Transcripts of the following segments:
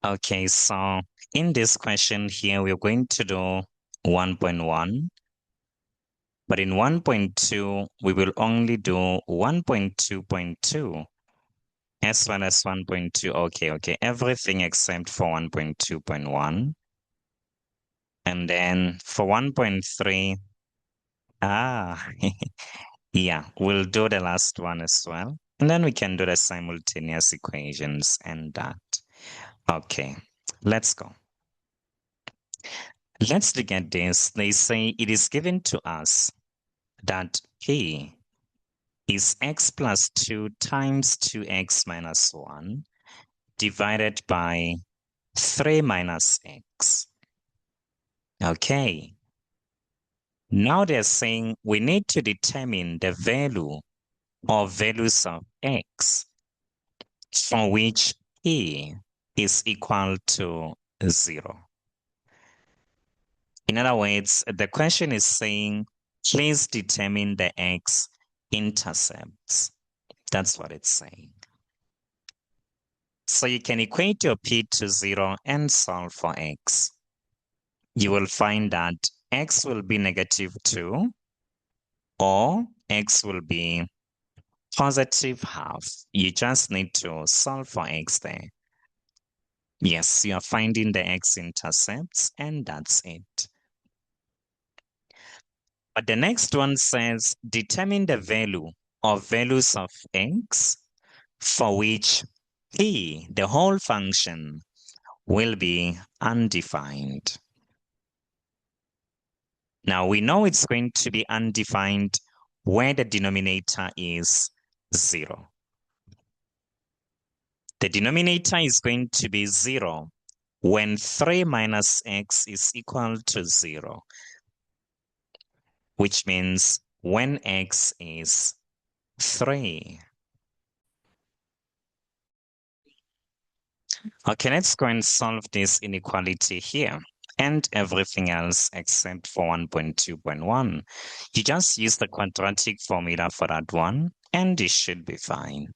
Okay, so in this question here, we're going to do 1.1, but in 1.2, we will only do 1.2.2 as well as 1.2. Okay, everything except for 1.2.1. And then for 1.3, ah, yeah, we'll do the last one as well. And then we can do the simultaneous equations and that. Okay, let's go. Let's look at this. They say it is given to us that P is x plus 2 times 2x minus 1 divided by 3 minus x. Okay. Now they're saying we need to determine the value or values of x for which P is equal to 0. In other words, the question is saying, please determine the x-intercepts. That's what it's saying. So you can equate your P to 0 and solve for x. You will find that x will be negative 2 or x will be positive half. You just need to solve for x there. Yes, you are finding the x-intercepts and that's it. But the next one says determine the value or values of x for which p, the whole function, will be undefined. Now we know it's going to be undefined where the denominator is 0. The denominator is going to be 0 when 3 minus x is equal to 0, which means when x is 3. Okay, let's go and solve this inequality here and everything else except for 1.2.1. You just use the quadratic formula for that one and it should be fine.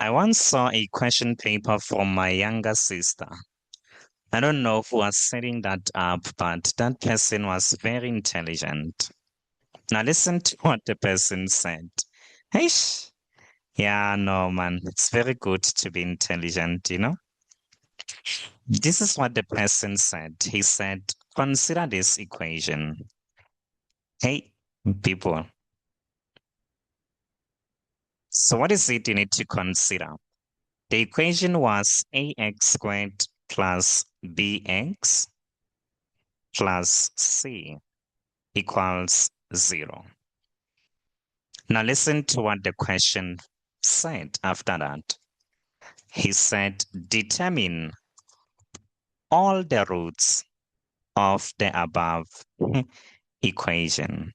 I once saw a question paper from my younger sister. I don't know who was setting that up, but that person was very intelligent. Now listen to what the person said. Hey, yeah, no, man, it's very good to be intelligent, you know? This is what the person said. He said, consider this equation. Hey, people. So what is it you need to consider? The equation was ax squared plus bx plus c equals 0. Now listen to what the question said after that. He said, determine all the roots of the above equation.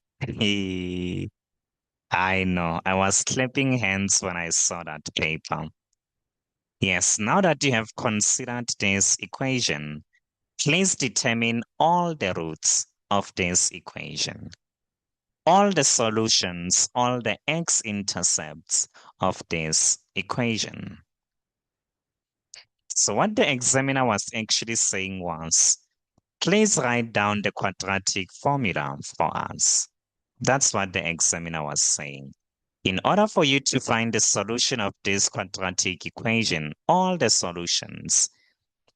I know, I was clapping hands when I saw that paper. Yes, now that you have considered this equation, please determine all the roots of this equation. All the solutions, all the x-intercepts of this equation. So what the examiner was actually saying was, please write down the quadratic formula for us. That's what the examiner was saying. In order for you to find the solution of this quadratic equation, all the solutions,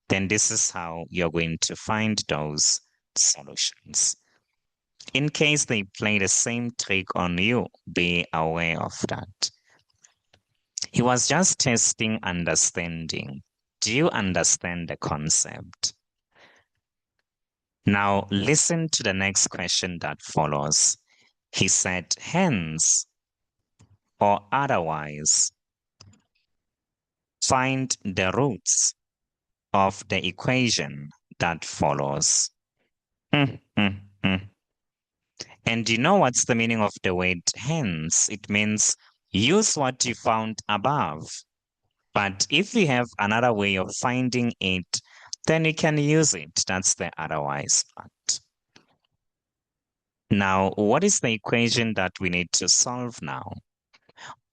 then this is how you're going to find those solutions. In case they play the same trick on you, be aware of that. He was just testing understanding. Do you understand the concept? Now listen to the next question that follows. He said, hence, or otherwise, find the roots of the equation that follows. And you know what's the meaning of the word hence? It means use what you found above. But if you have another way of finding it, then you can use it. That's the otherwise part. Now, what is the equation that we need to solve now?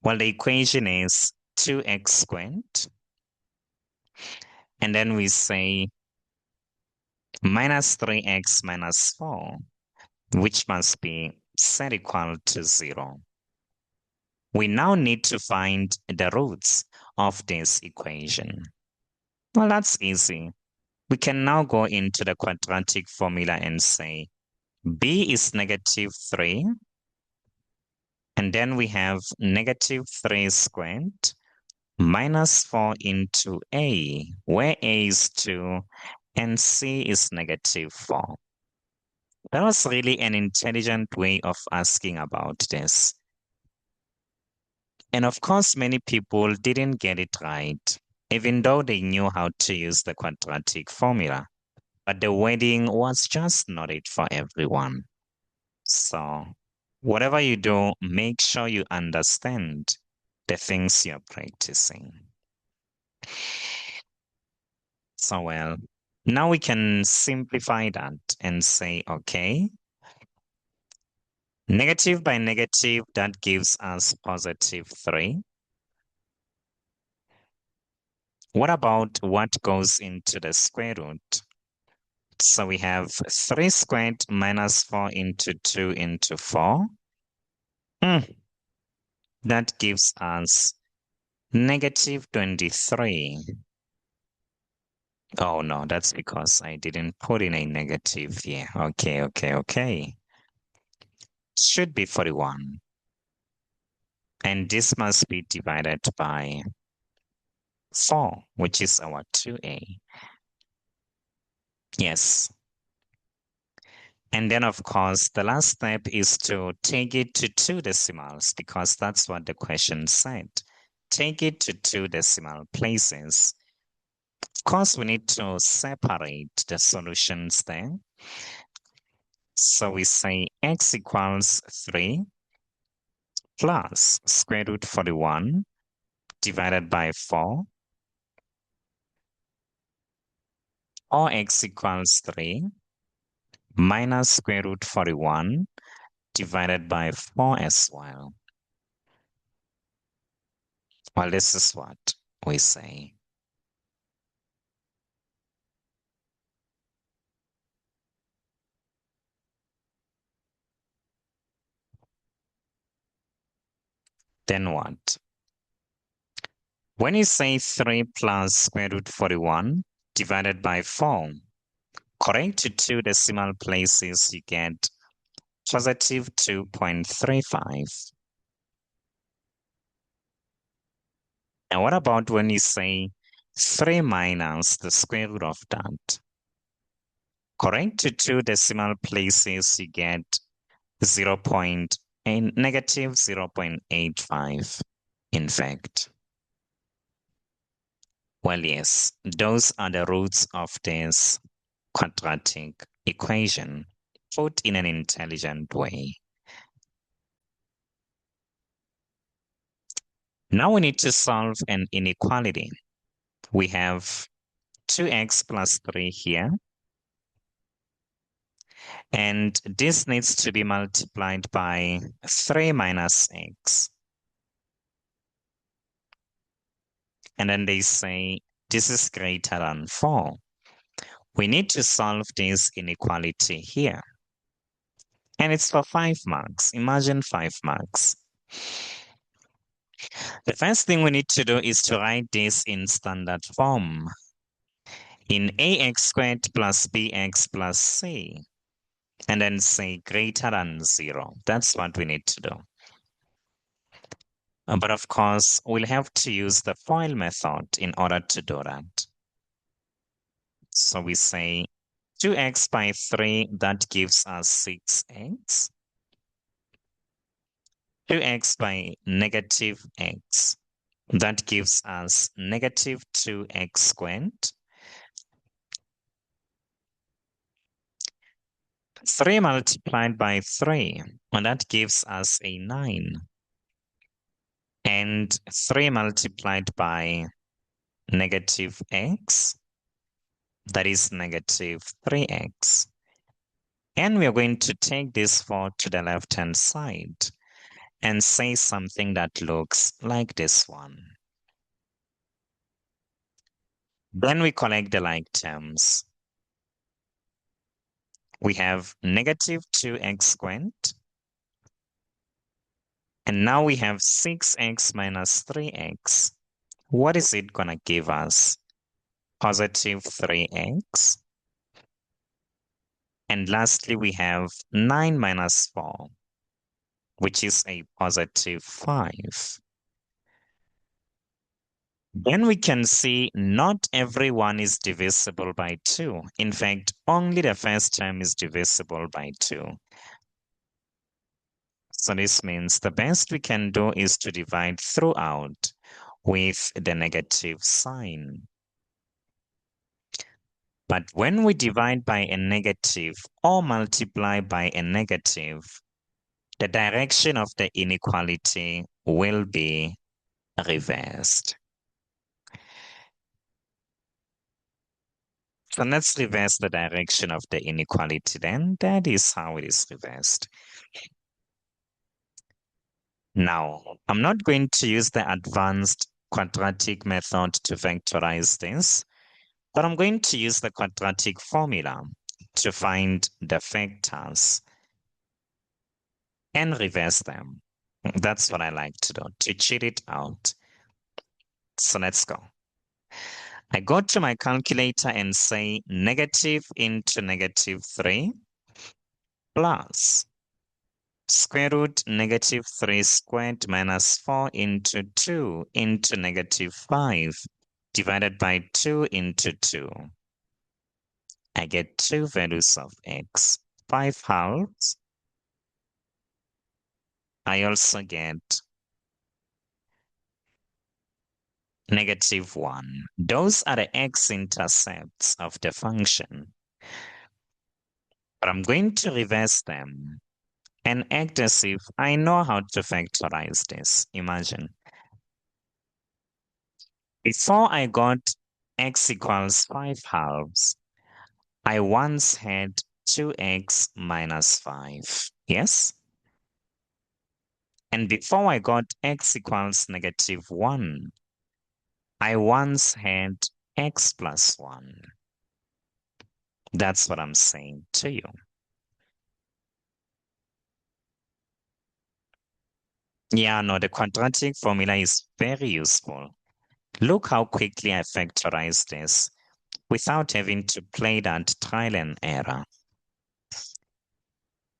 Well, the equation is 2x squared, and then we say minus 3x minus 4, which must be set equal to 0. We now need to find the roots of this equation. Well, that's easy. We can now go into the quadratic formula and say b is negative 3, and then we have negative 3 squared minus 4 into a, where a is 2 and c is negative 4. That was really an intelligent way of asking about this. And of course, many people didn't get it right, even though they knew how to use the quadratic formula. But the wording was just not it for everyone. So, whatever you do, make sure you understand the things you're practicing. So, well, now we can simplify that and say, okay, negative by negative, that gives us positive 3. What about what goes into the square root? So we have 3 squared minus 4 into 2 into 4. That gives us negative 23. Oh no, that's because I didn't put in a negative here. Okay. Should be 41. And this must be divided by 4, which is our 2a. Yes. And then, of course, the last step is to take it to 2 decimals because that's what the question said. Take it to 2 decimal places. Of course, we need to separate the solutions there. So we say x equals 3 plus square root 41 divided by 4, or x equals 3 minus square root 41 divided by 4 as well. Well, this is what we say. Then what? When you say 3 plus square root 41 divided by 4, correct to 2 decimal places, you get positive 2.35. And what about when you say 3 minus the square root of that? Correct to 2 decimal places, you get negative 0.85, in fact. Well, yes, those are the roots of this quadratic equation put in an intelligent way. Now we need to solve an inequality. We have 2x plus 3 here, and this needs to be multiplied by 3 minus x. And then they say this is greater than 4. We need to solve this inequality here. And it's for 5 marks. Imagine 5 marks. The first thing we need to do is to write this in standard form. In ax squared plus bx plus c. And then say greater than 0. That's what we need to do. But of course, we'll have to use the FOIL method in order to do that. So we say 2x by 3, that gives us 6x. 2x by negative x, that gives us negative 2x squared. 3 multiplied by 3, and that gives us a 9. And 3 multiplied by negative x, that is negative 3x. And we are going to take this 4 to the left-hand side and say something that looks like this one. Then we collect the like terms. We have negative 2x squared. And now we have 6x minus 3x. What is it going to give us? Positive 3x. And lastly, we have 9 minus 4, which is a positive 5. Then we can see not everyone is divisible by 2. In fact, only the first term is divisible by 2. So this means the best we can do is to divide throughout with the negative sign. But when we divide by a negative or multiply by a negative, the direction of the inequality will be reversed. So let's reverse the direction of the inequality then. That is how it is reversed. Now, I'm not going to use the advanced quadratic method to vectorize this, but I'm going to use the quadratic formula to find the factors and reverse them. That's what I like to do, to cheat it out. So let's go. I go to my calculator and say negative into negative 3 plus square root negative 3 squared minus 4 into 2 into negative 5 divided by 2 into 2. I get two values of x, 5 halves. I also get negative 1. Those are the x-intercepts of the function. But I'm going to reverse them and act as if I know how to factorize this. Imagine. Before I got x equals 5 halves, I once had 2x minus 5. Yes? And before I got x equals negative 1, I once had x plus 1. That's what I'm saying to you. Yeah, no, the quadratic formula is very useful. Look how quickly I factorize this without having to play that trial and error.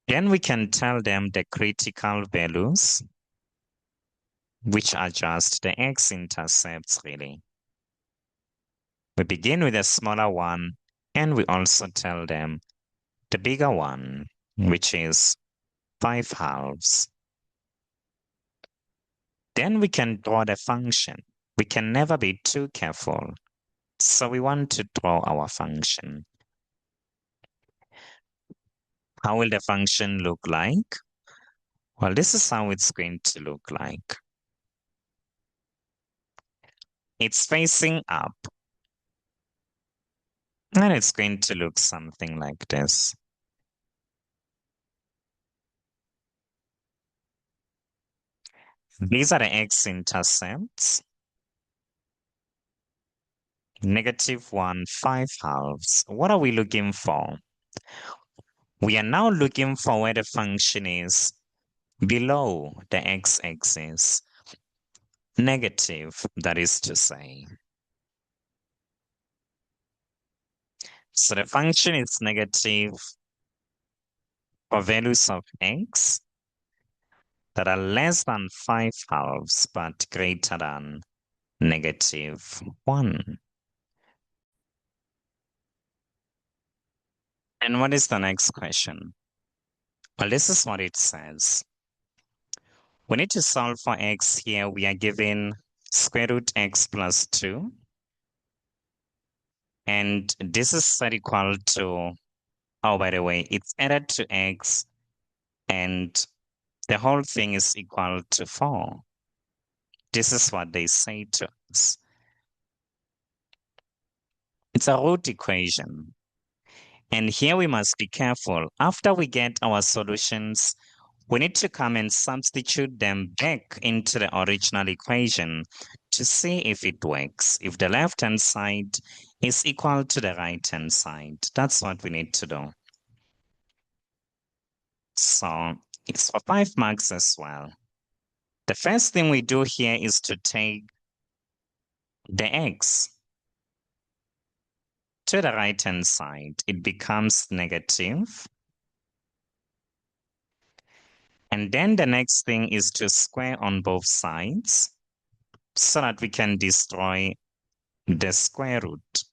Then we can tell them the critical values, which are just the x-intercepts really. We begin with a smaller one, and we also tell them the bigger one, which is 5 halves. Then we can draw the function. We can never be too careful. So we want to draw our function. How will the function look like? Well, this is how it's going to look like. It's facing up. And it's going to look something like this. These are the x-intercepts. Negative 1, 5 halves. What are we looking for? We are now looking for where the function is below the x-axis. Negative, that is to say. So the function is negative for values of x that are less than 5 halves but greater than negative 1. And what is the next question? Well, this is what it says. We need to solve for x here. We are given square root x plus 2. And this is set equal to, oh, by the way, it's added to x and the whole thing is equal to 4. This is what they say to us. It's a root equation. And here we must be careful. After we get our solutions, we need to come and substitute them back into the original equation to see if it works, if the left-hand side is equal to the right-hand side. That's what we need to do. So it's for 5 marks as well. The first thing we do here is to take the x to the right-hand side. It becomes negative. And then the next thing is to square on both sides so that we can destroy the square root.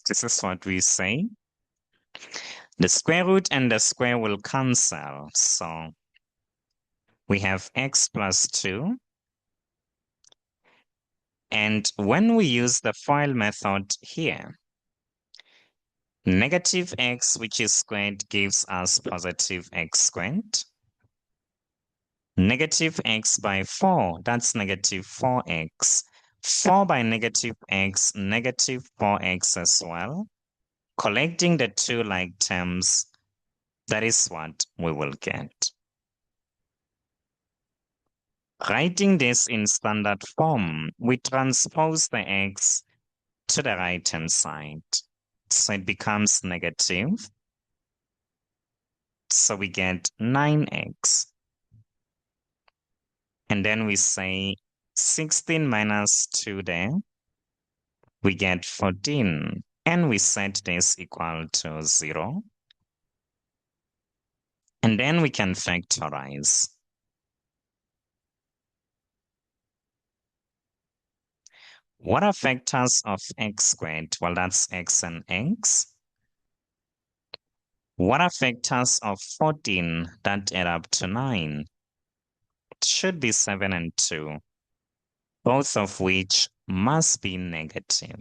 This is what we say. The square root and the square will cancel. So we have x plus 2. And when we use the FOIL method here, negative x, which is squared, gives us positive x squared. Negative x by 4, that's negative 4x. 4 by negative x, negative 4x as well. Collecting the two like terms, that is what we will get. Writing this in standard form, we transpose the x to the right-hand side. So it becomes negative. So we get 9x. And then we say 16 minus 2 there. We get 14. And we set this equal to 0. And then we can factorize. What are factors of x squared? Well, that's x and x. What are factors of 14 that add up to 9? It should be 7 and 2, both of which must be negative.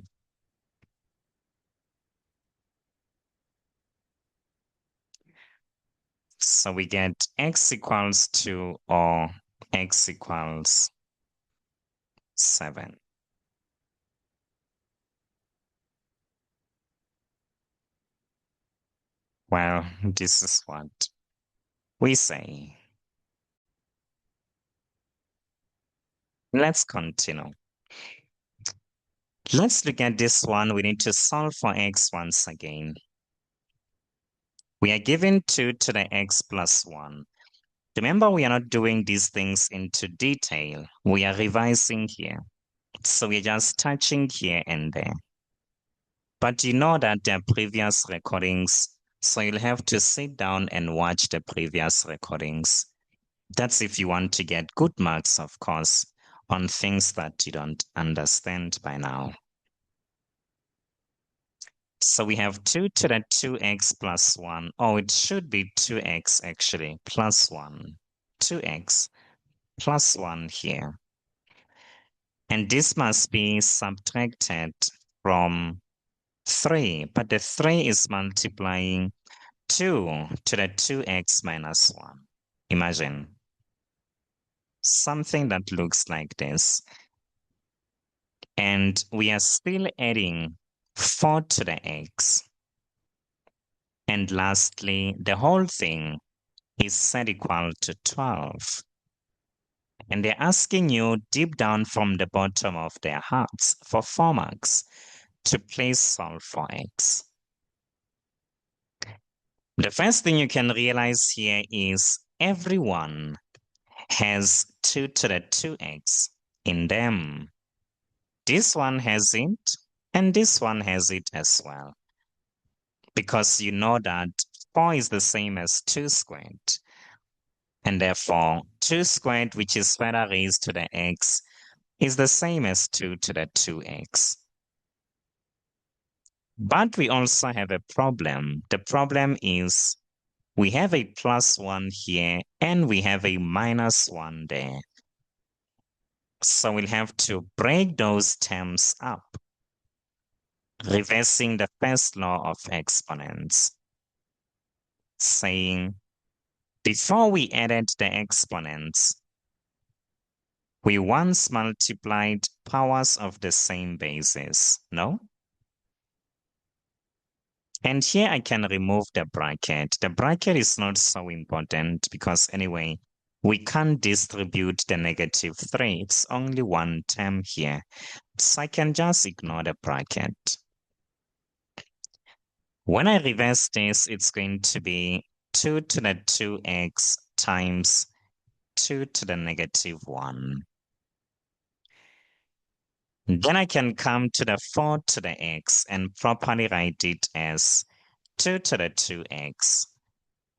So we get x equals 2 or x equals 7. Well, this is what we say. Let's continue. Let's look at this one. We need to solve for x once again. We are given 2 to the x plus 1. Remember, we are not doing these things into detail. We are revising here. So we're just touching here and there. But you know that there are previous recordings, so you'll have to sit down and watch the previous recordings. That's if you want to get good marks, of course, on things that you don't understand by now. So we have 2 to the 2x plus 1. Oh, it should be 2x actually, plus 1. 2x plus 1 here. And this must be subtracted from 3. But the 3 is multiplying 2 to the 2x minus 1. Imagine something that looks like this. And we are still adding 4 to the x. And lastly, the whole thing is set equal to 12. And they're asking you deep down from the bottom of their hearts for 4 marks to please solve for x. The first thing you can realize here is everyone has 2 to the 2x in them. This one has it, and this one has it as well. Because you know that 4 is the same as 2 squared. And therefore, 2 squared, which is further raised to the x, is the same as 2 to the 2x. But we also have a problem. The problem is we have a plus 1 here, and we have a minus 1 there. So we'll have to break those terms up, reversing the first law of exponents, saying before we added the exponents, We once multiplied powers of the same basis, no? And here I can remove the bracket. The bracket is not so important because anyway, we can't distribute the -3. It's only one term here. So I can just ignore the bracket. When I reverse this, it's going to be 2 to the 2x times 2 to the -1. Then I can come to the 4 to the x and properly write it as 2 to the 2x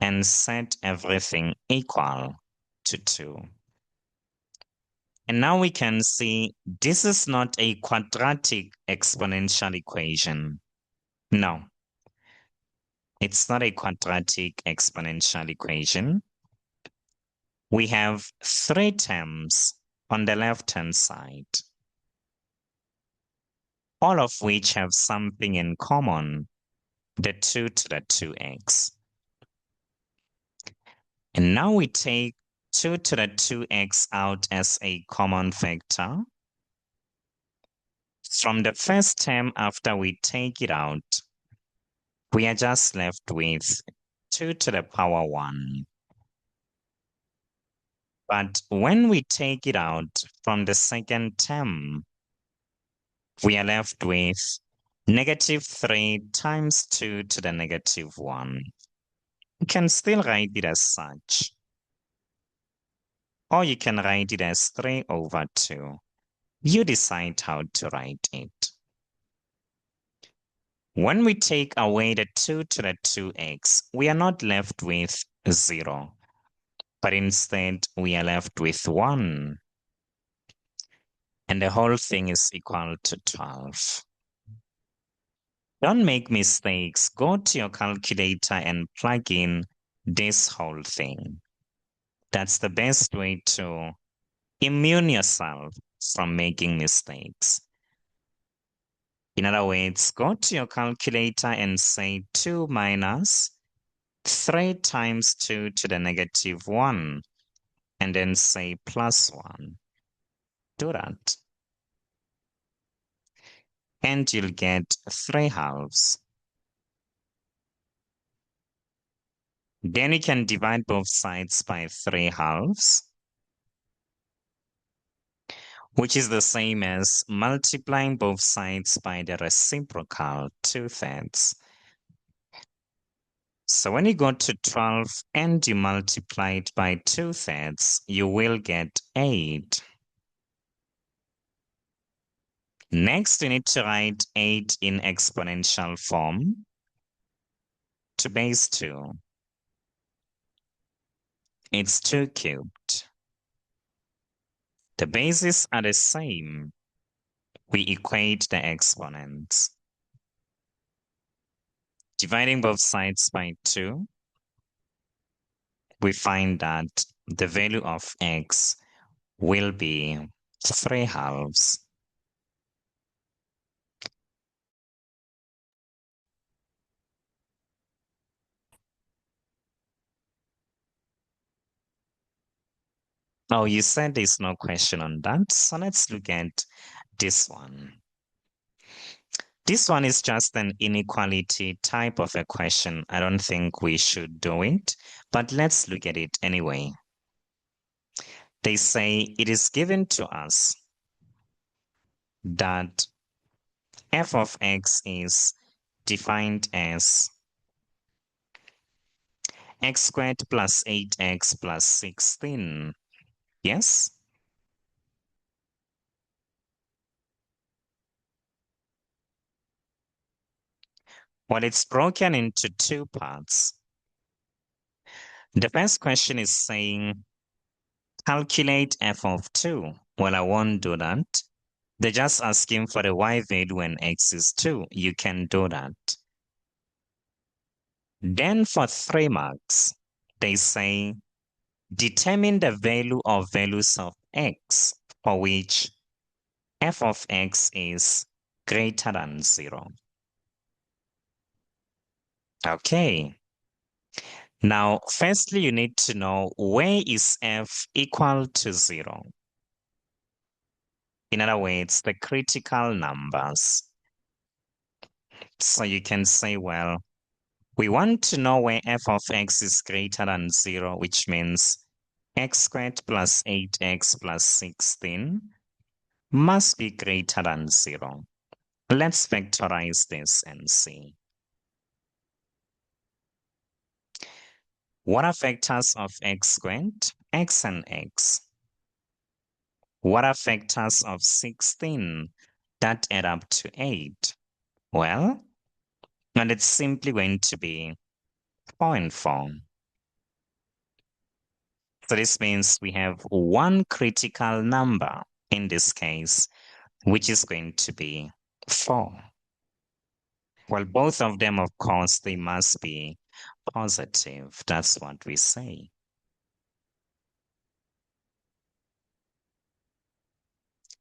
and set everything equal to 2. And now we can see this is not a quadratic exponential equation. No, it's not a quadratic exponential equation. We have 3 terms on the left-hand side, all of which have something in common, the 2 to the 2x. And now we take 2 to the 2x out as a common factor. From the first term after we take it out, we are just left with 2 to the power 1. But when we take it out from the second term, we are left with -3 times 2 to the -1. You can still write it as such. Or you can write it as 3 over 2. You decide how to write it. When we take away the 2 to the 2x, we are not left with 0, but instead we are left with 1. And the whole thing is equal to 12. Don't make mistakes. Go to your calculator and plug in this whole thing. That's the best way to immune yourself from making mistakes. In other words, go to your calculator and say 2 minus 3 times 2 to the -1, and then say plus 1. Do that. And you'll get 3 halves. Then you can divide both sides by 3 halves, which is the same as multiplying both sides by the reciprocal 2/3. So when you go to 12 and you multiply it by 2/3, you will get 8. Next, you need to write 8 in exponential form to base 2. It's 2 cubed. The bases are the same. We equate the exponents. Dividing both sides by 2, we find that the value of x will be 3 halves. Oh, you said there's no question on that, so let's look at this one. This one is just an inequality type of a question. I don't think we should do it, but let's look at it anyway. They say it is given to us that f of x is defined as x squared plus 8x plus 16. Yes? Well, it's broken into 2 parts. The first question is saying, calculate f of 2. Well, I won't do that. They're just asking for the y value when x is 2. You can do that. Then for 3 marks, they say, determine the value or values of x for which f of x is greater than 0. Okay. Now, firstly, you need to know where is f equal to 0. In other words, the critical numbers. So you can say, well, we want to know where f of x is greater than 0, which means x squared plus 8x plus 16 must be greater than 0. Let's factorize this and see. What are factors of x squared? X and x. What are factors of 16 that add up to 8? Well, and it's simply going to be 4 and 4. So this means we have one critical number in this case, which is going to be 4. Well, both of them, of course, they must be positive. That's what we say.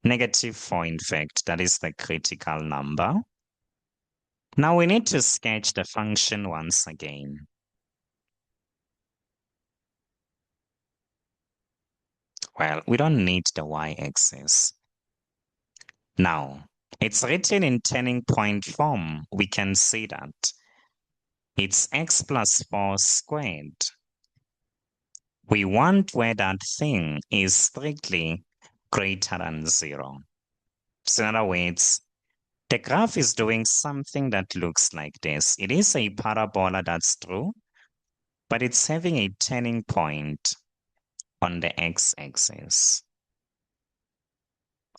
-4, in fact, that is the critical number. Now we need to sketch the function once again. Well, we don't need the y-axis. Now, it's written in turning point form. We can see that it's x plus 4 squared. We want where that thing is strictly greater than 0. So in other words, the graph is doing something that looks like this. It is a parabola, that's true, but it's having a turning point on the x-axis.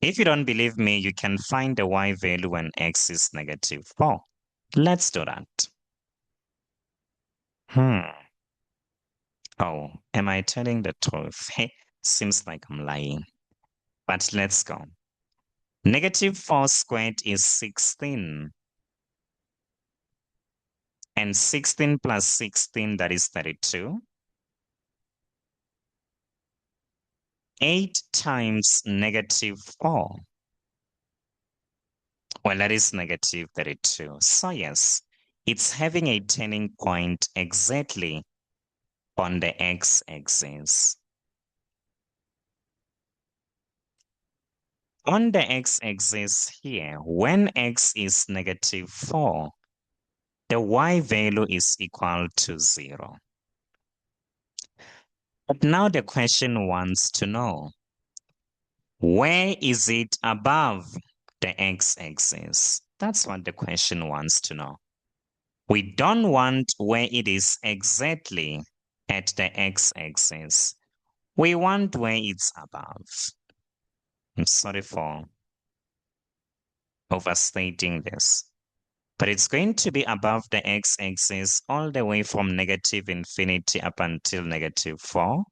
If you don't believe me, you can find the y value when x is -4. Let's do that. Oh, am I telling the truth? Seems like I'm lying. But let's go. -4 squared is 16. And 16 plus 16, that is 32. 8 times -4. Well, that is -32. So yes, it's having a turning point exactly on the x-axis. On the x-axis here, when x is -4, the y value is equal to 0. But now the question wants to know, where is it above the x-axis? That's what the question wants to know. We don't want where it is exactly at the x-axis. We want where it's above. I'm sorry for overstating this, but it's going to be above the x-axis all the way from -infinity up until -4,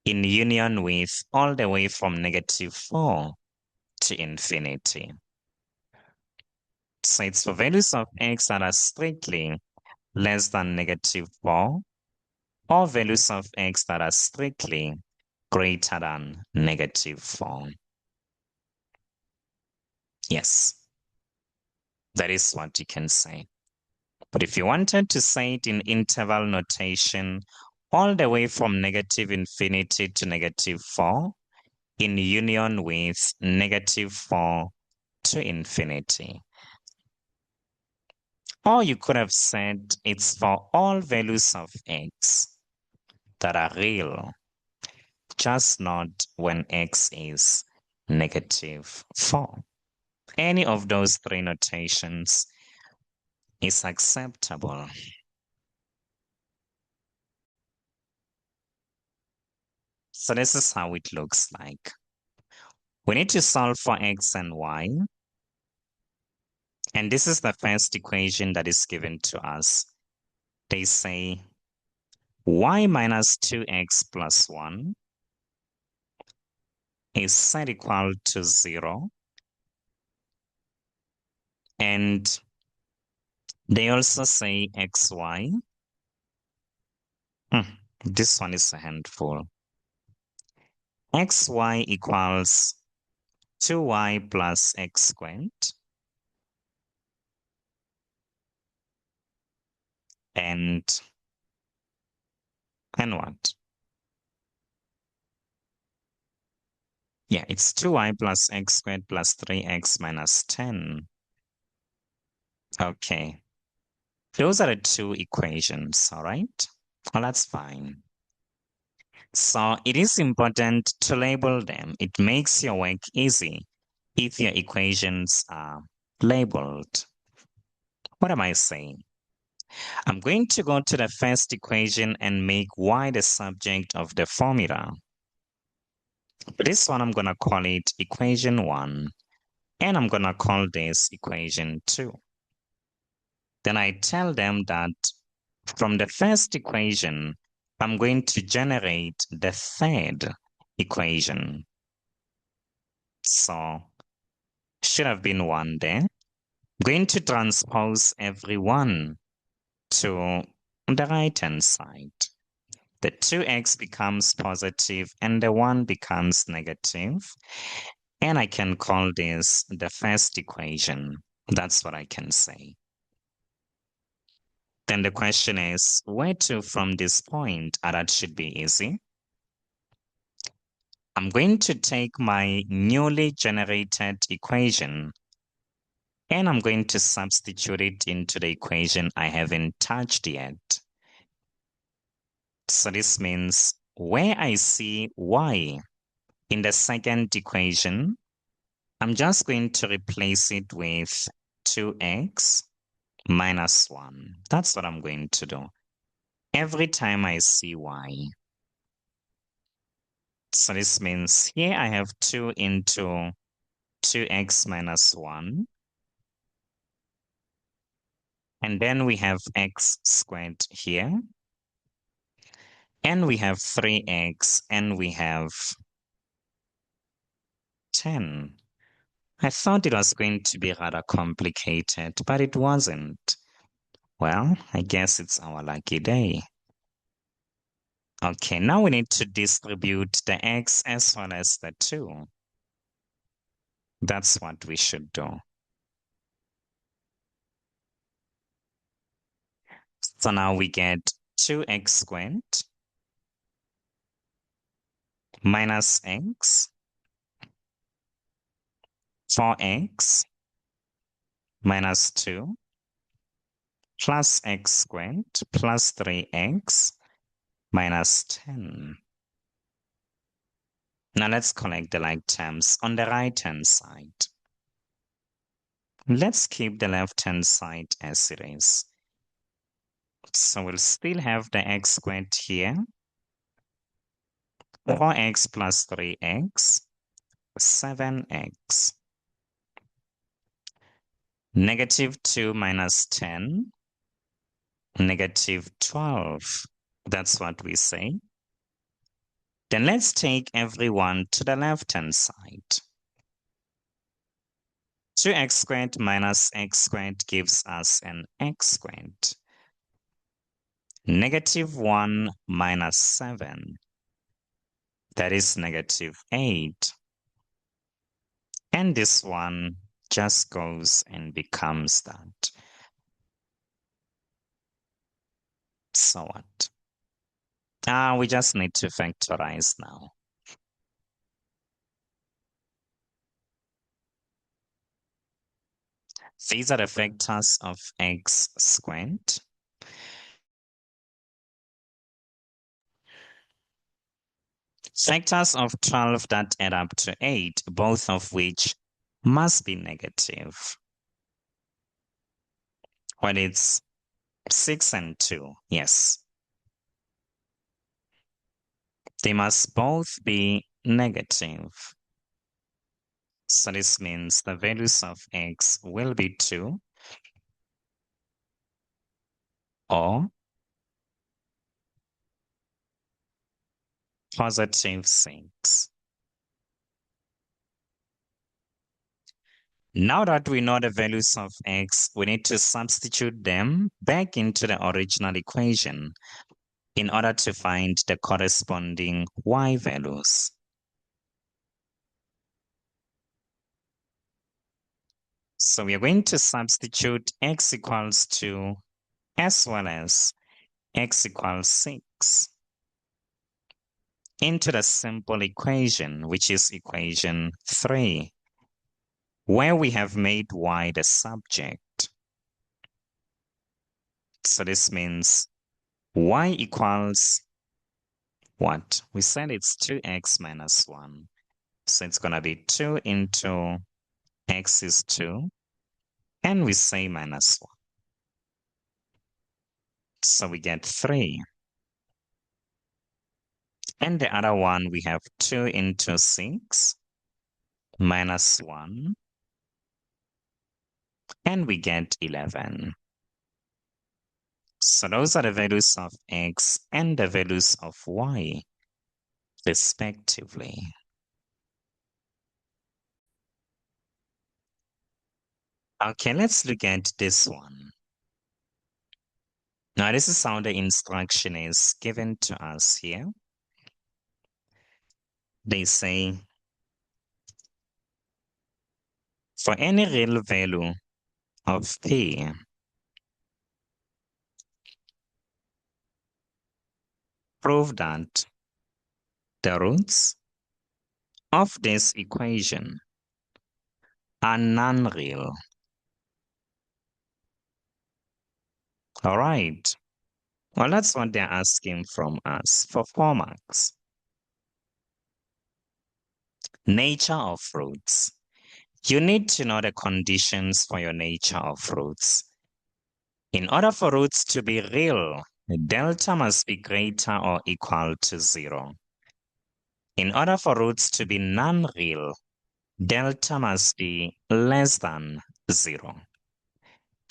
in union with all the way from -4 to infinity. So it's for values of x that are strictly less than -4, or values of x that are strictly greater than -4. Yes, that is what you can say. But if you wanted to say it in interval notation, all the way from -infinity to -4, in union with -4 to infinity. Or you could have said it's for all values of x that are real, just not when x is -4. Any of those three notations is acceptable. So this is how it looks like. We need to solve for x and y. And this is the first equation that is given to us. They say y minus 2x plus 1 is set equal to 0. And they also say xy. This one is a handful. Xy equals 2y plus x squared. And what? Yeah, it's 2y plus x squared plus 3x minus 10. Okay. Those are the two equations, all right? Well, that's fine. So it is important to label them. It makes your work easy if your equations are labeled. What am I saying? I'm going to go to the first equation and make y the subject of the formula. This one, I'm going to call it equation 1, and I'm going to call this equation 2. Then I tell them that from the first equation, I'm going to generate the third equation. So should have been 1 there. I'm going to transpose every 1 to the right-hand side. The 2x becomes positive and the 1 becomes negative. And I can call this the first equation. That's what I can say. Then the question is, where to from this point? That should be easy. I'm going to take my newly generated equation and I'm going to substitute it into the equation I haven't touched yet. So this means where I see y in the second equation, I'm just going to replace it with 2x minus 1. That's what I'm going to do every time I see y. So this means here I have 2 into 2x minus 1. And then we have x squared here. And we have 3x and we have 10. I thought it was going to be rather complicated, but it wasn't. Well, I guess it's our lucky day. Okay, now we need to distribute the x as well as the 2. That's what we should do. So now we get 2x squared minus x, 4x minus 2 plus x squared plus 3x minus 10. Now let's collect the like terms on the right-hand side. Let's keep the left-hand side as it is. So we'll still have the x squared here, 4x plus 3x, 7x. Negative 2 minus 10, negative 12. That's what we say. Then let's take everyone to the left-hand side. 2x squared minus x squared gives us an x squared. Negative 1 minus 7. That is negative 8. And this one just goes and becomes that. So what? We just need to factorize now. These are the factors of x squared. Factors of 12 that add up to 8, both of which must be negative. Well, it's 6 and 2, yes. They must both be negative. So this means the values of x will be 2 or positive 6. Now that we know the values of x, we need to substitute them back into the original equation in order to find the corresponding y values. So we are going to substitute x equals 2 as well as x equals 6. into the simple equation, which is equation 3, where we have made y the subject. So this means y equals what? We said it's 2x minus 1. So it's going to be 2 into x is 2, and we say minus 1. So we get 3. And the other one, we have 2 into 6 minus 1, and we get 11. So those are the values of x and the values of y, respectively. Okay, let's look at this one. Now, this is how the instruction is given to us here. They say, for any real value of p, prove that the roots of this equation are non-real. All right. Well, that's what they're asking from us for 4 marks. Nature of roots. You need to know the conditions for your nature of roots. In order for roots to be real, delta must be greater or equal to 0. In order for roots to be non-real, delta must be less than 0.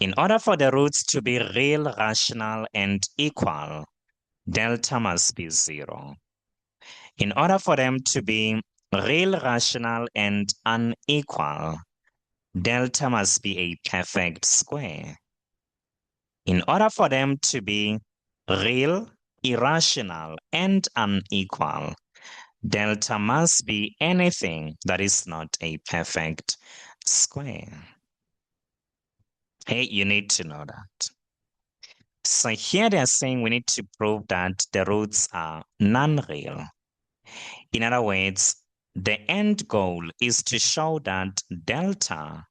In order for the roots to be real, rational, and equal, delta must be 0. In order for them to be real, rational, and unequal, delta must be a perfect square. In order for them to be real, irrational, and unequal, delta must be anything that is not a perfect square. Hey, you need to know that. So here they're saying we need to prove that the roots are non-real. In other words, the end goal is to show that delta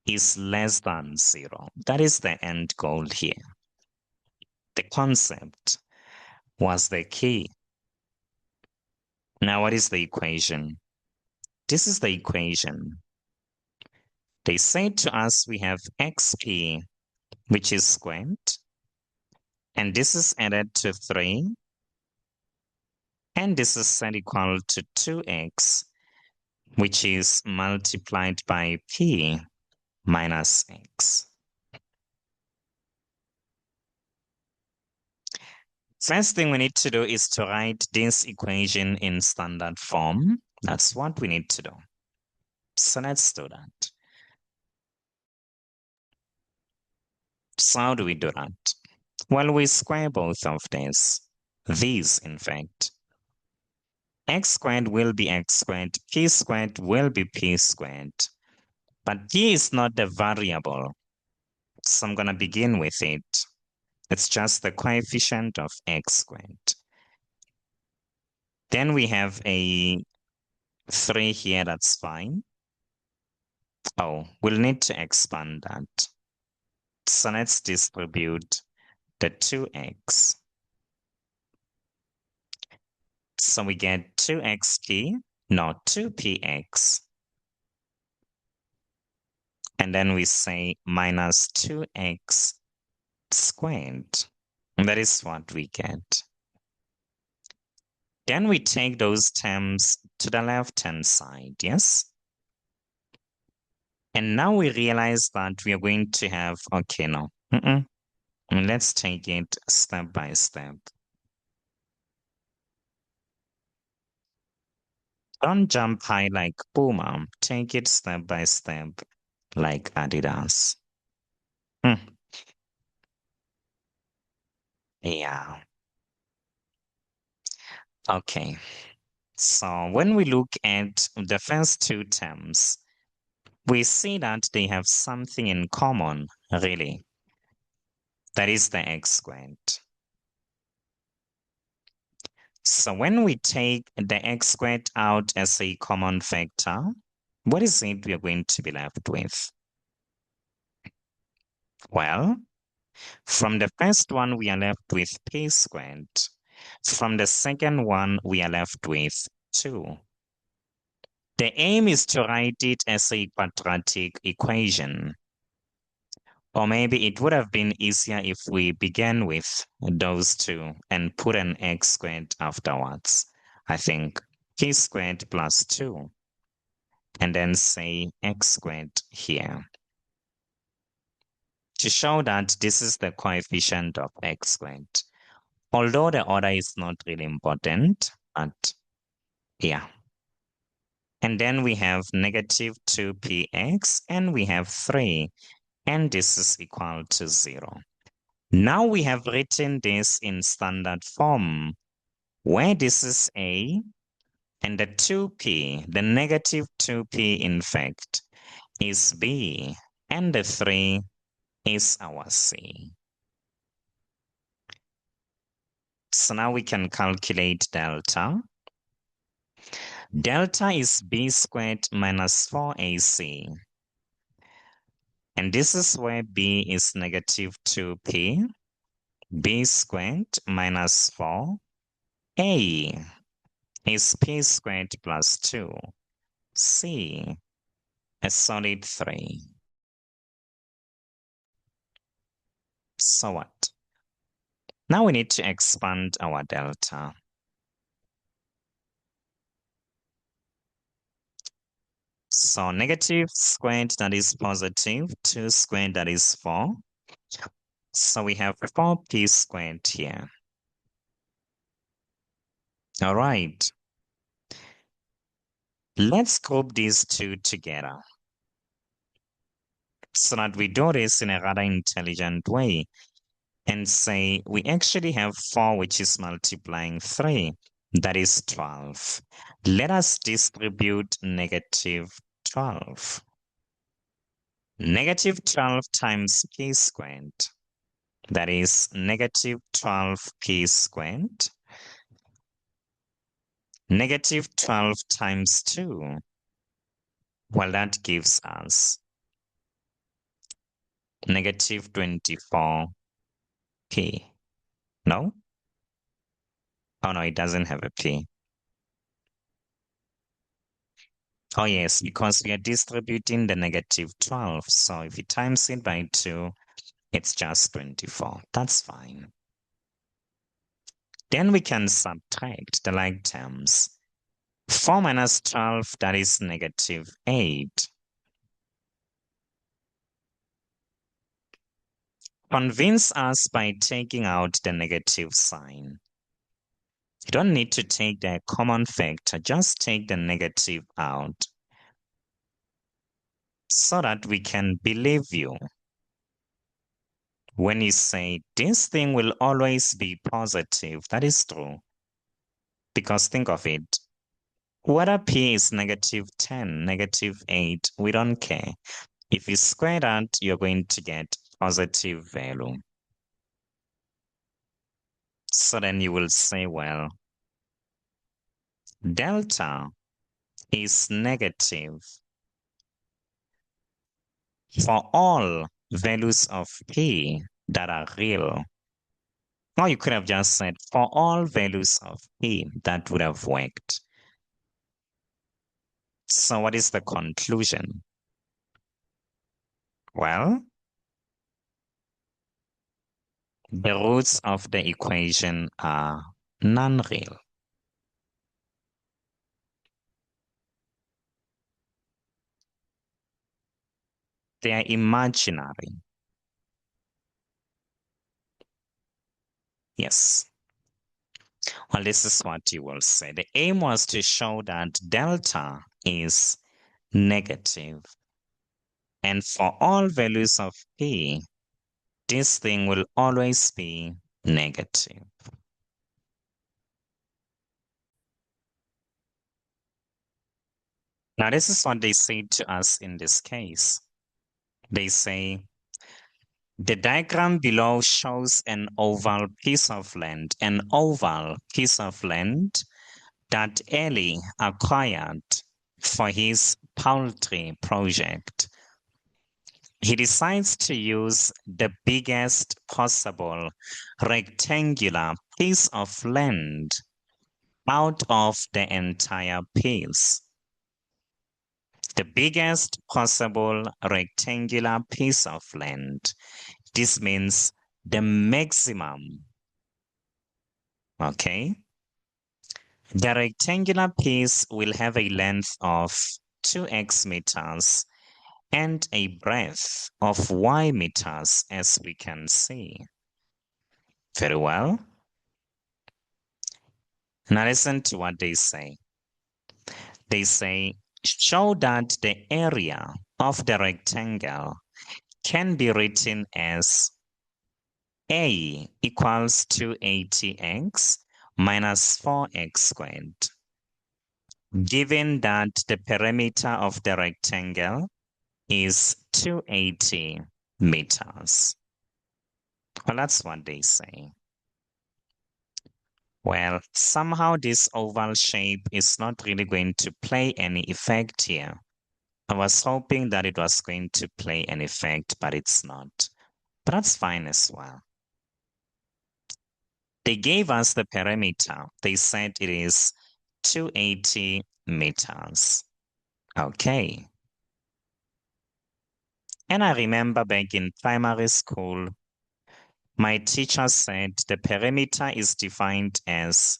is less than 0. That is the end goal here. The concept was the key. Now, what is the equation? This is the equation. They say to us we have xp, which is squared, and this is added to 3, and this is set equal to 2x, which is multiplied by p minus x. First thing we need to do is to write this equation in standard form. That's what we need to do. So let's do that. So how do we do that? Well, we square both of these in fact. X squared will be x squared, p squared will be p squared. But p is not the variable, so I'm going to begin with it. It's just the coefficient of x squared. Then we have a 3 here, that's fine. Oh, we'll need to expand that. So let's distribute the 2x. So we get 2xp, no, 2px. And then we say minus 2x squared. And that is what we get. Then we take those terms to the left-hand side, yes? And now we realize that we are going to have, okay, no. Let's take it step by step. Don't jump high like Puma. Take it step by step like Adidas. Yeah. Okay. So when we look at the first 2 terms, we see that they have something in common, really. That is the x squared. So when we take the x squared out as a common factor, what is it we are going to be left with? Well, from the first one, we are left with p squared. From the second one, we are left with 2. The aim is to write it as a quadratic equation. Or maybe it would have been easier if we began with those two and put an x squared afterwards. I think p squared plus 2, and then say x squared here, to show that this is the coefficient of x squared. Although the order is not really important, but yeah. And then we have negative 2px, and we have 3, and this is equal to 0. Now we have written this in standard form, where this is a, and the 2p, the negative 2p in fact, is b, and the 3 is our c. So now we can calculate delta. Delta is b squared minus 4ac. And this is where b is negative 2p. B squared minus 4a is p squared plus 2. C, a solid 3. So what? Now we need to expand our delta. So negative squared, that is positive, 2 squared, that is 4. So we have 4p squared here. All right. Let's group these two together so that we do this in a rather intelligent way and say we actually have 4, which is multiplying 3. That is 12. Let us distribute negative 12. Negative 12 times p squared. That is negative 12p squared. Negative 12 times 2. Well, that gives us negative 24p. No? Oh, no, it doesn't have a p. Oh, yes, because we are distributing the negative 12. So if you times it by 2, it's just 24. That's fine. Then we can subtract the like terms. 4 minus 12, that is negative 8. Convince us by taking out the negative sign. You don't need to take the common factor, just take the negative out so that we can believe you when you say this thing will always be positive. That is true. Because think of it. Whether p is negative 10, negative 8, we don't care. If you square that, you're going to get positive value. So then you will say, well, delta is negative for all values of p that are real. Or you could have just said for all values of p. That would have worked. So what is the conclusion? Well, the roots of the equation are non-real. They are imaginary. Yes. Well, this is what you will say. The aim was to show that delta is negative. And for all values of p, this thing will always be negative. Now, this is what they say to us in this case. They say The diagram below shows an oval piece of land, that Eli acquired for his poultry project. He decides to use the biggest possible rectangular piece of land out of the entire piece. The biggest possible rectangular piece of land. This means the maximum. Okay. The rectangular piece will have a length of 2x meters and a breadth of y meters, as we can see. Very well. Now listen to what they say. They say, show that the area of the rectangle can be written as A equals 280x minus 4x squared. Given that the perimeter of the rectangle is 280 meters. Well, that's what they say. Well, somehow this oval shape is not really going to play any effect here. I was hoping that it was going to play an effect, but it's not. But that's fine as well. They gave us the perimeter. They said it is 280 meters. Okay. And I remember back in primary school, my teacher said the perimeter is defined as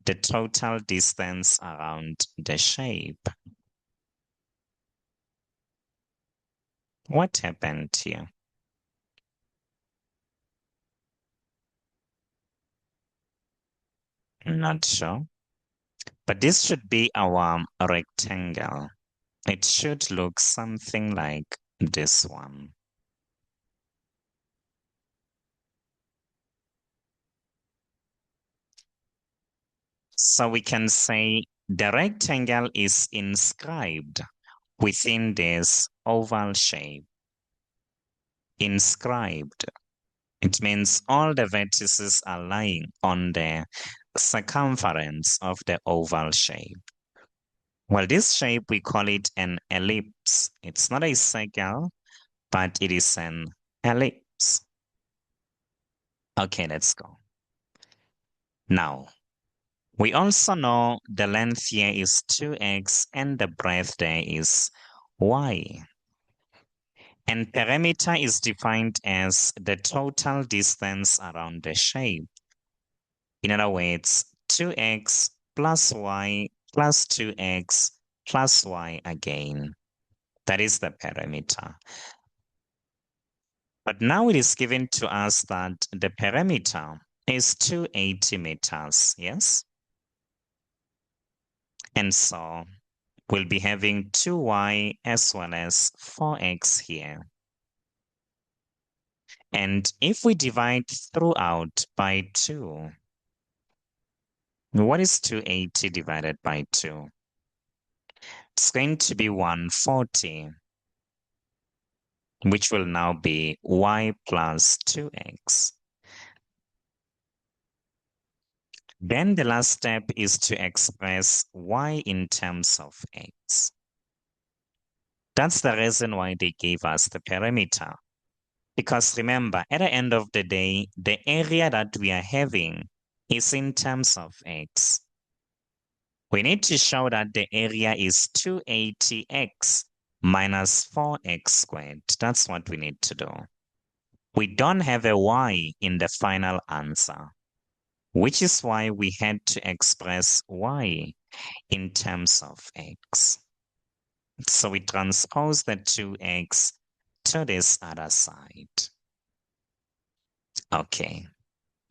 the total distance around the shape. What happened here? Not sure. But this should be our rectangle. It should look something like this one. So we can say the rectangle is inscribed within this oval shape. Inscribed. It means all the vertices are lying on the circumference of the oval shape. Well, this shape, we call it an ellipse. It's not a circle, but it is an ellipse. Okay, let's go. Now, we also know the length here is 2x and the breadth there is y. And perimeter is defined as the total distance around the shape. In other words, 2x plus y plus 2x plus y again. That is the perimeter. But now it is given to us that the perimeter is 280 meters, yes? And so we'll be having 2y as well as 4x here. And if we divide throughout by 2, what is 280 divided by 2? It's going to be 140, which will now be y plus 2x. Then the last step is to express y in terms of x. That's the reason why they gave us the perimeter. Because remember, at the end of the day, the area that we are having is in terms of x. We need to show that the area is 280x minus 4x squared. That's what we need to do. We don't have a y in the final answer, which is why we had to express y in terms of x. So we transpose the 2x to this other side. Okay,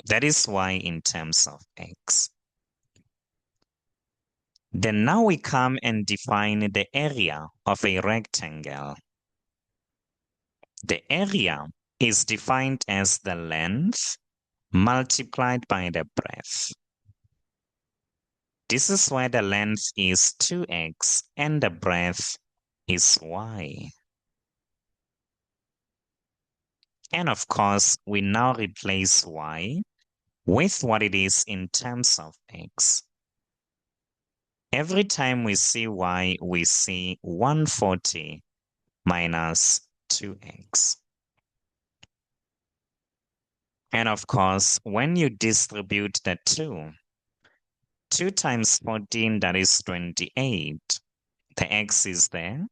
that is y in terms of x. Then now we come and define the area of a rectangle. The area is defined as the length multiplied by the breadth. This is where the length is 2x and the breadth is y. And of course, we now replace y with what it is in terms of x. Every time we see y, we see 140 minus 2x. And of course, when you distribute the 2 times 14, that is 28. The x is there.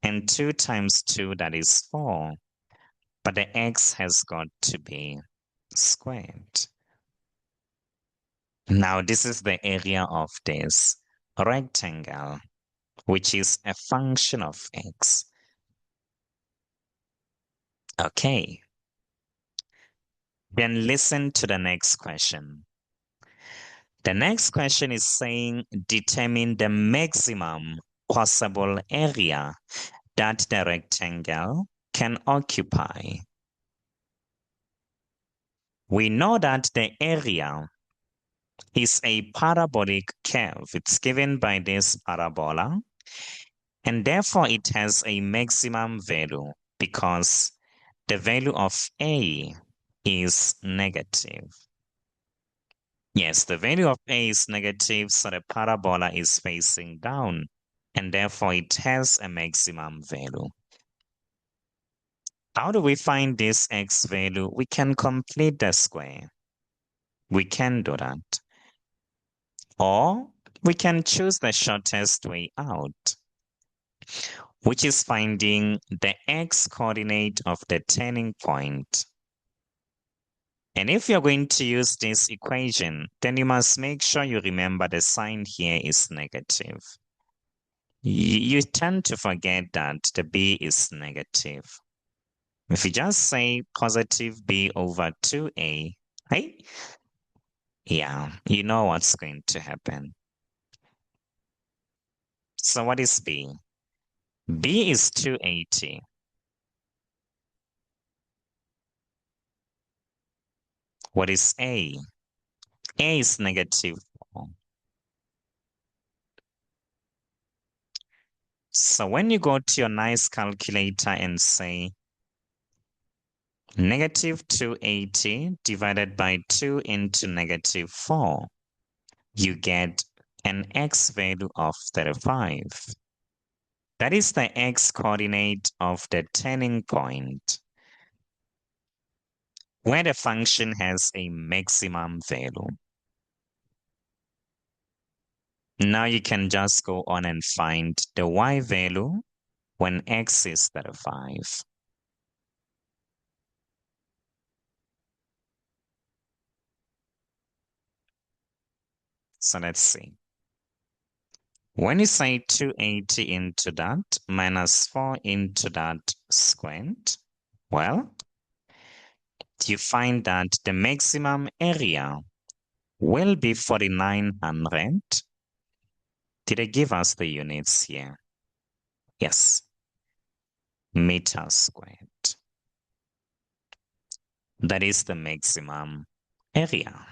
And 2 times 2, that is 4. But the x has got to be squared. Now, this is the area of this rectangle, which is a function of x. Okay. Then listen to the next question. The next question is saying determine the maximum possible area that the rectangle can occupy. We know that the area is a parabolic curve. It's given by this parabola, and therefore it has a maximum value because the value of A is negative. Yes, the value of A is negative, so the parabola is facing down, and therefore it has a maximum value. How do we find this x value? We can complete the square. We can do that. Or we can choose the shortest way out, which is finding the x coordinate of the turning point. And if you're going to use this equation, then you must make sure you remember the sign here is negative. You tend to forget that the b is negative. If you just say positive b over 2a, hey, yeah, you know what's going to happen. So what is b? B is 280. What is A? A is negative 4. So when you go to your nice calculator and say negative 280 divided by 2 into negative 4, you get an x value of 35. That is the x coordinate of the turning point, where the function has a maximum value. Now you can just go on and find the y value when x is 35. So let's see. When you say 280 into that minus 4 into that squared, well, you find that the maximum area will be 4900. Did they give us the units here? Yes, meters squared. That is the maximum area.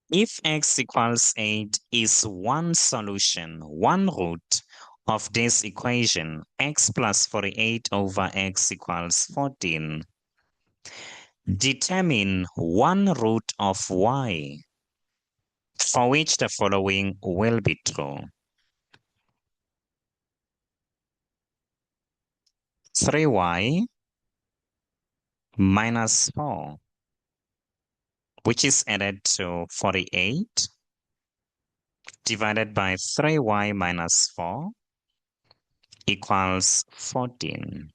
If x equals 8 is one solution, one root of this equation, x plus 48 over x equals 14, determine one root of y for which the following will be true. 3y minus 4, which is added to 48, divided by 3y minus 4 equals 14.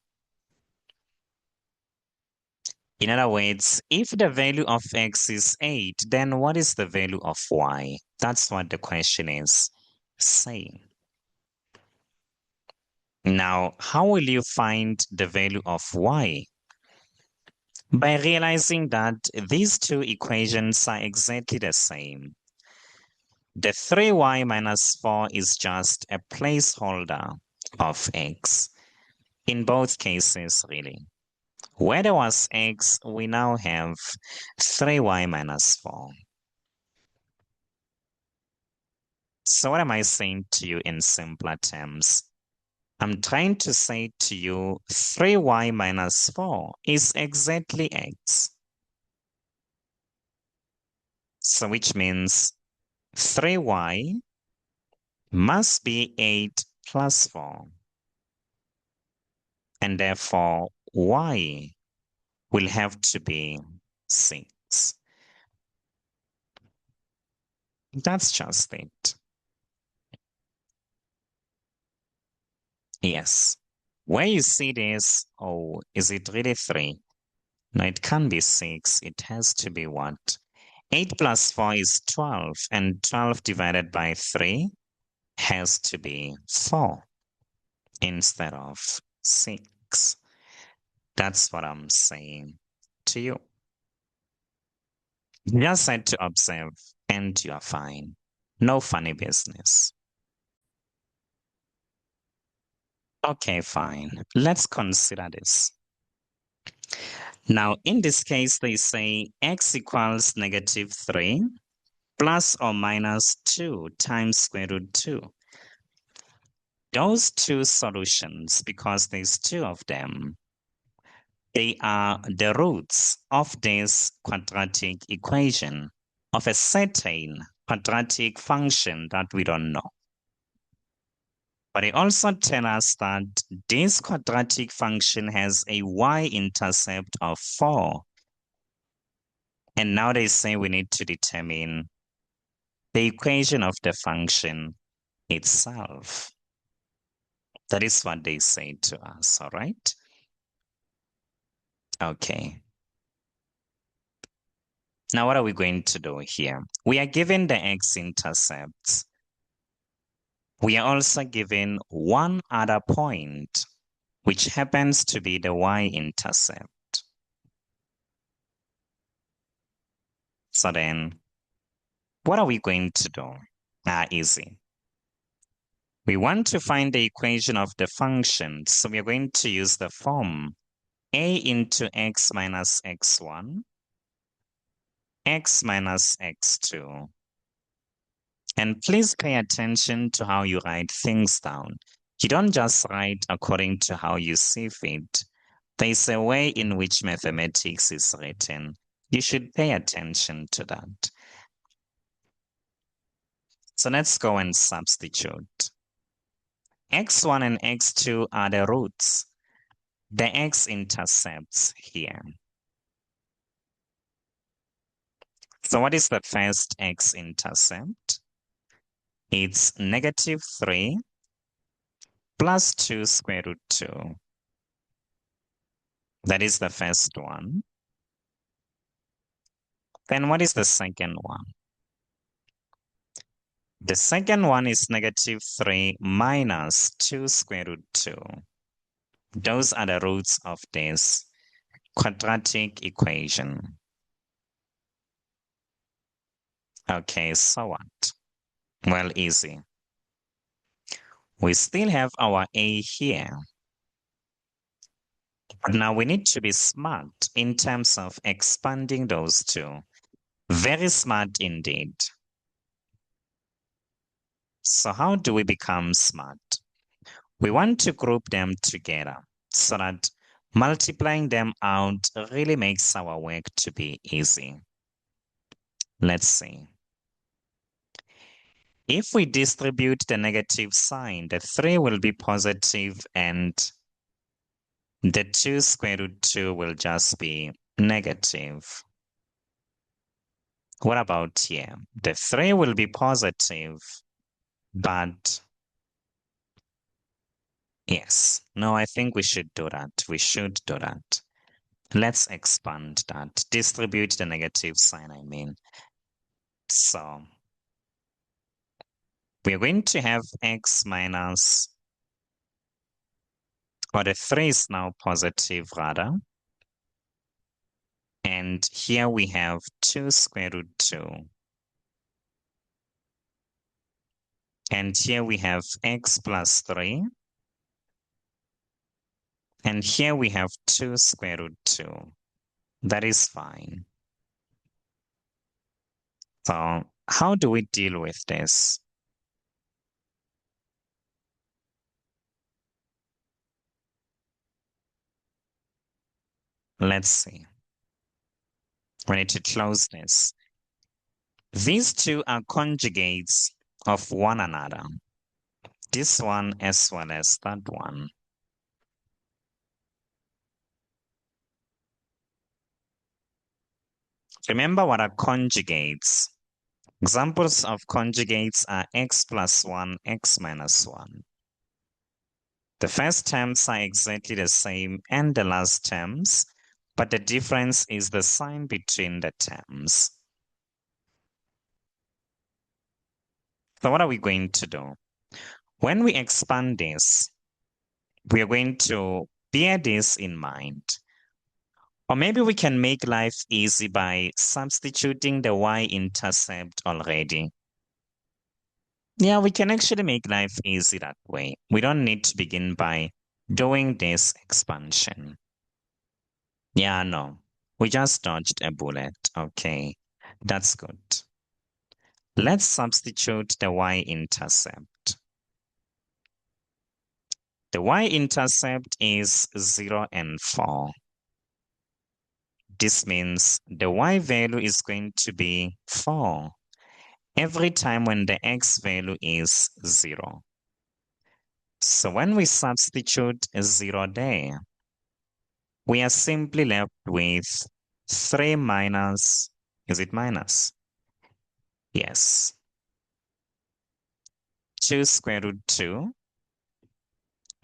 In other words, if the value of x is 8, then what is the value of y? That's what the question is saying. Now, how will you find the value of y? By realizing that these two equations are exactly the same. The 3y minus 4 is just a placeholder of x. In both cases, really. Where there was x, we now have 3y minus 4. So what am I saying to you in simpler terms? I'm trying to say to you 3y minus 4 is exactly x. So which means 3y must be 8 plus 4. And therefore y will have to be 6. That's just it. Yes. Where you see this, oh, is it really 3? No, it can't be 6. It has to be what? 8 plus 4 is 12, and 12 divided by 3 has to be 4 instead of 6. That's what I'm saying to you. You just had to observe, and you are fine. No funny business. Okay, fine. Let's consider this. Now, in this case, they say x equals negative 3 plus or minus 2 times square root 2. Those two solutions, because there's two of them, they are the roots of this quadratic equation of a certain quadratic function that we don't know. But they also tell us that this quadratic function has a y-intercept of 4. And now they say we need to determine the equation of the function itself. That is what they say to us, all right? Okay. Now what are we going to do here? We are given the x-intercepts. We are also given one other point, which happens to be the y-intercept. So then, what are we going to do? Easy. We want to find the equation of the function, so we are going to use the form a into x minus x1, x minus x2. And please pay attention to how you write things down. You don't just write according to how you see fit. There's a way in which mathematics is written. You should pay attention to that. So let's go and substitute. x1 and x2 are the roots. The x-intercepts here. So what is the first x-intercept? It's negative 3 plus 2 square root 2. That is the first one. Then what is the second one? The second one is negative 3 minus 2 square root 2. Those are the roots of this quadratic equation. Okay, so what? Well, easy. We still have our a here. But now we need to be smart in terms of expanding those two. Very smart indeed. So how do we become smart? We want to group them together so that multiplying them out really makes our work to be easy. Let's see. If we distribute the negative sign, the 3 will be positive and the 2 square root 2 will just be negative. What about here? The 3 will be positive, but yes. No, I think we should do that. We should do that. Let's expand that. Distribute the negative sign, I mean. So we're going to have x minus, or the 3 is now positive rather. And here we have 2 square root 2. And here we have x plus 3. And here we have 2 square root 2. That is fine. So how do we deal with this? Let's see. We need to close this. These two are conjugates of one another. This one as well as that one. Remember what are conjugates? Examples of conjugates are x plus 1, x minus 1. The first terms are exactly the same and the last terms, but the difference is the sign between the terms. So what are we going to do? When we expand this, we are going to bear this in mind. Or maybe we can make life easy by substituting the y-intercept already. Yeah, we can actually make life easy that way. We don't need to begin by doing this expansion. Yeah, no, we just dodged a bullet. Okay, that's good. Let's substitute the y-intercept. The y-intercept is 0 and 4. This means the y value is going to be 4 every time when the x value is 0. So when we substitute a 0 there, we are simply left with 3 minus, is it minus? Yes. 2 square root 2.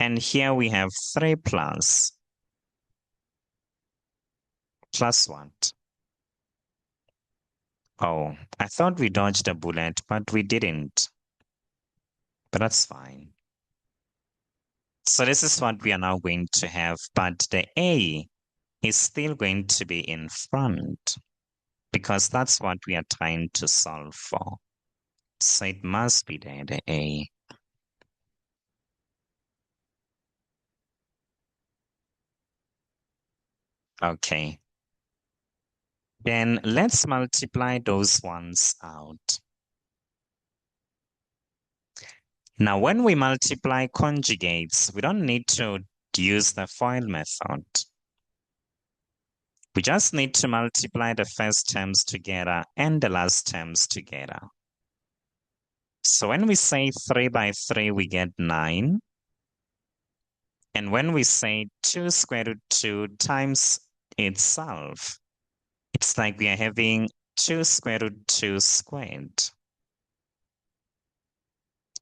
And here we have 3 plus. Plus what? Oh, I thought we dodged a bullet, but we didn't. But that's fine. So this is what we are now going to have, but the A is still going to be in front because that's what we are trying to solve for. So it must be there, the A. Okay. Then let's multiply those ones out. Now, when we multiply conjugates, we don't need to use the FOIL method. We just need to multiply the first terms together and the last terms together. So when we say 3 by 3, we get 9. And when we say 2 square root 2 times itself, it's like we are having 2 square root 2 squared,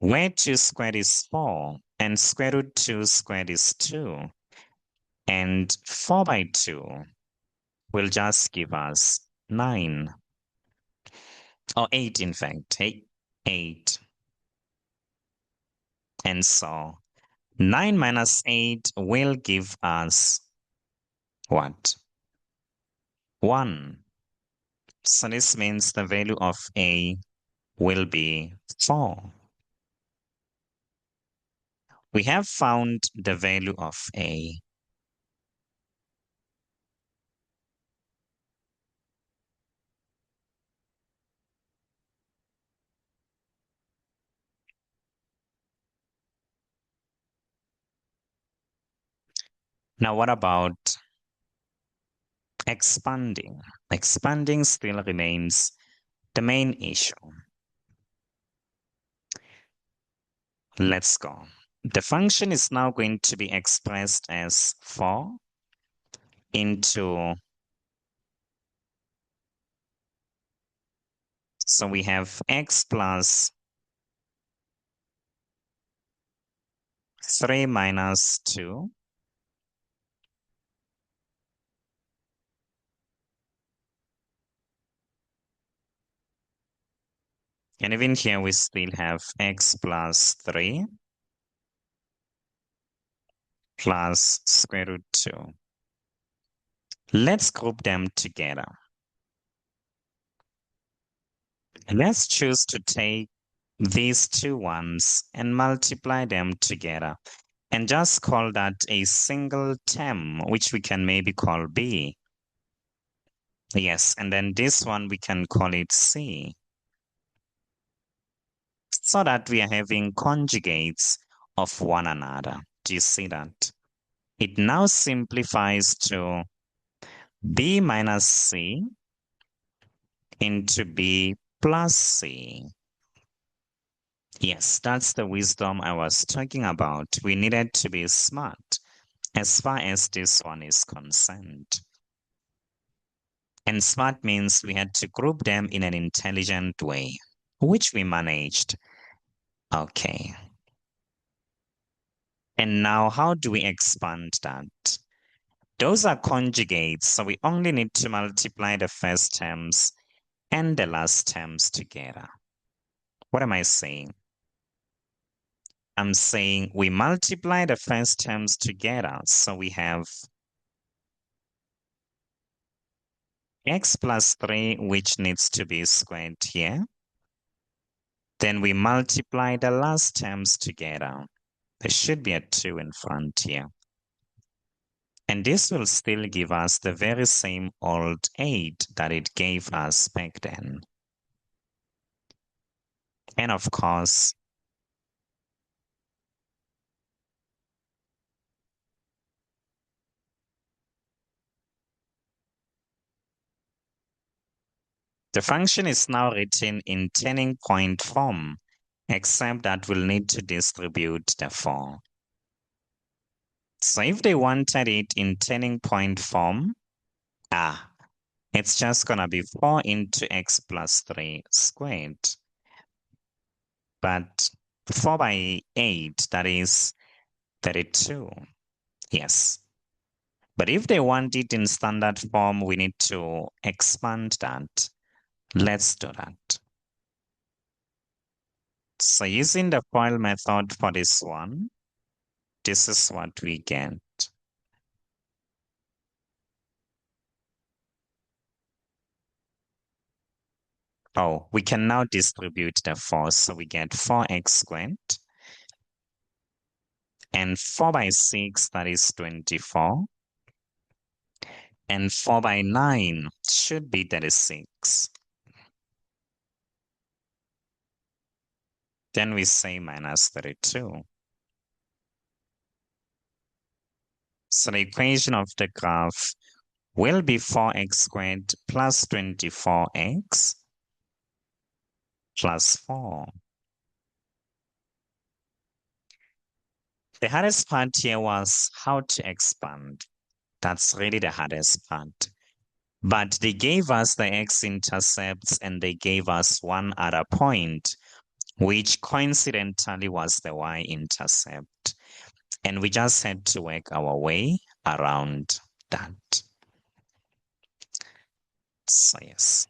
where 2 squared is 4 and square root 2 squared is 2. And 4 by 2 will just give us 9. Or 8, in fact. 8. And so 9 minus 8 will give us what? 1. So this means the value of A will be 4. We have found the value of A. Now, what about expanding? Expanding still remains the main issue. Let's go. The function is now going to be expressed as 4 into, so we have x plus 3 minus 2. And even here we still have x plus 3 plus square root 2. Let's group them together. Let's choose to take these two ones and multiply them together and just call that a single term, which we can maybe call B. Yes, and then this one we can call it C. So that we are having conjugates of one another. Do you see that? It now simplifies to B minus C into B plus C. Yes, that's the wisdom I was talking about. We needed to be smart as far as this one is concerned. And smart means we had to group them in an intelligent way, which we managed. Okay. And now, how do we expand that? Those are conjugates, so we only need to multiply the first terms and the last terms together. What am I saying? I'm saying we multiply the first terms together, so we have x plus 3, which needs to be squared here. Then we multiply the last terms together. There should be a 2 in front here. And this will still give us the very same old 8 that it gave us back then. And of course, the function is now written in turning point form, except that we'll need to distribute the 4. So if they wanted it in turning point form, it's just gonna be 4 into x plus 3 squared. But 4 by 8, that is 32. Yes. But if they want it in standard form, we need to expand that. Let's do that. So using the FOIL method for this one, this is what we get. Oh, we can now distribute the 4. So we get 4x squared. And 4 by 6, that is 24. And 4 by 9 should be 36. Then we say minus 32. So the equation of the graph will be 4x squared plus 24x plus 4. The hardest part here was how to expand. That's really the hardest part. But they gave us the x-intercepts and they gave us one other point, which coincidentally was the y-intercept. And we just had to work our way around that. So yes.